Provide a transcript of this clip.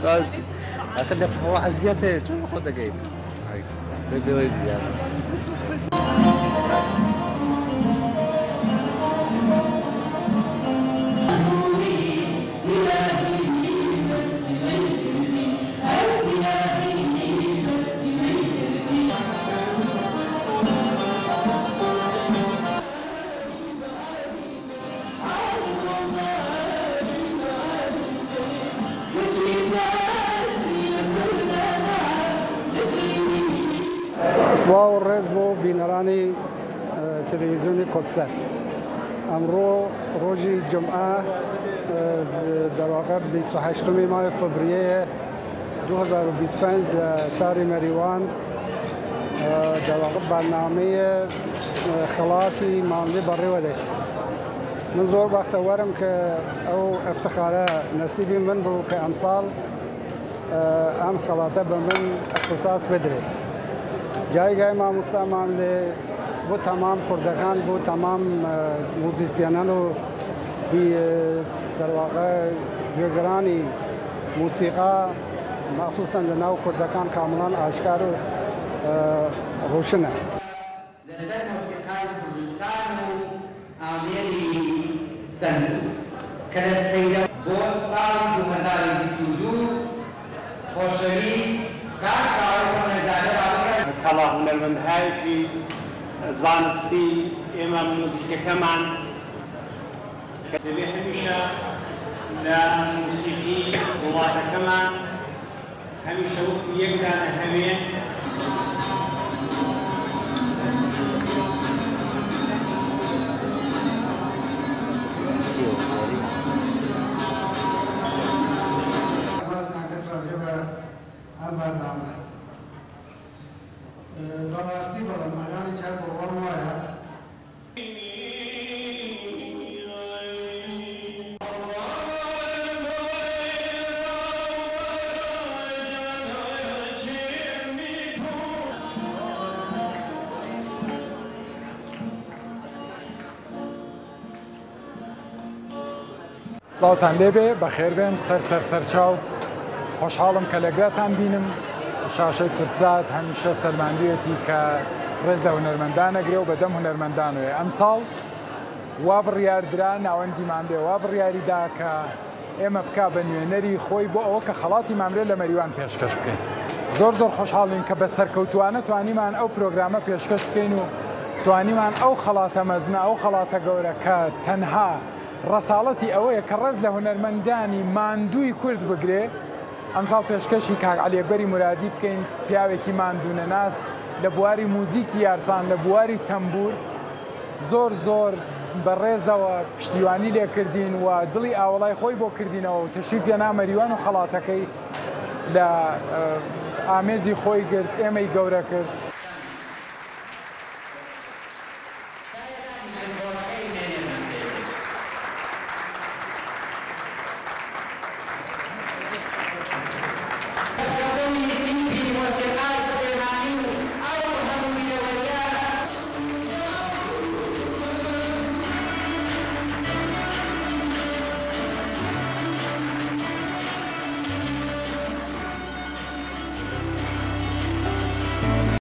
بس أخذنا قهوة أزيته شو خذها جايب هاي بيبي يعني سڵاو و ڕێز بۆ بینەرانی تەلەڤیزیۆنی کۆکسات. ئەمڕۆ ڕۆژی جمعە دەواقع 28 مای فەڤریە 2025 لە شاری مەریوان دەواقع بەرنامەیە خەڵاتی ماندی بەڕێوە دەچێت. من زۆر بەختەوەرم کە ئەو ئەفتخارە نەسیبی من بوو کە ئەمساڵ ئەم خەڵاتە بە من اختصاص بدرێت. جایگای مامۆستامان لێ بۆ تەمام کوردەکان بۆ تەمام موزیسیەنان و دەواقع گوێگرانی موسیقا مەخسووسەن لە ناو کوردەکان کامڵان ئاشکار و ڕۆشنە. لەسەر مۆسیقای کوردستان و ئامێری سند کە لە سەیرە بۆ ساڵی 2022 خۆشەویست کارکاوە نەزانە کەڵا هونەرمەندهایەکی زانستی ئێمە موزیکەکەمان دەبێت هەمیشە لە موسیقی وڵاتەکەمان هەمیشە وەکو یەکدانە هەوێ بەڕاستی بەڵام ئایانی چای بۆڕوان وایە سڵاوتان لێبێ بەخێر بێن سەرچاو خۆشحاڵم کە لەگراتان بینم. شاشەی کورتزات هەمیشە سەرماندوێتی کە ڕێز لە هونەرمەندانەگرێ و بەدەم هونەرمەندانوێ. ئەمساڵ وا بڕیاردرا ناوەندیمان بێ وا بڕیاریدا کە ئێمە بکا بە نوێنەری خۆی بۆ ئەوە کە خەڵاتی مامرێ لە مەریوان پێشکەش بکەین. زۆر خۆشحاڵین کە بە سەرکەوتوانە توانیمان ئەو پرۆگرامە پێشکەش بکەین و توانیمان ئەو خەڵاتە مەزنە ئەو خەڵاتە گەورە کە تەنها ڕەساڵەتی ئەوەیە کە ڕێز لە هونەرمەندانی ماندووی کورد بگرێ ئەمساڵ پێشکەشی کاک عەلی ئەکبەری مورادی بکەین. پیاوێکی ماندوونەناس لە بواری موزیکی یارسان لە بواری تەمبور زۆر بەڕێزەوە پشتیوانی لێکردین و دڵی ئاوەڵای خۆی بۆ کردینەوە و تەشریفی هێنا مەریوان و خەڵاتەکەی لە ئامێزی خۆی گرت ئێمەی گەورە کرد.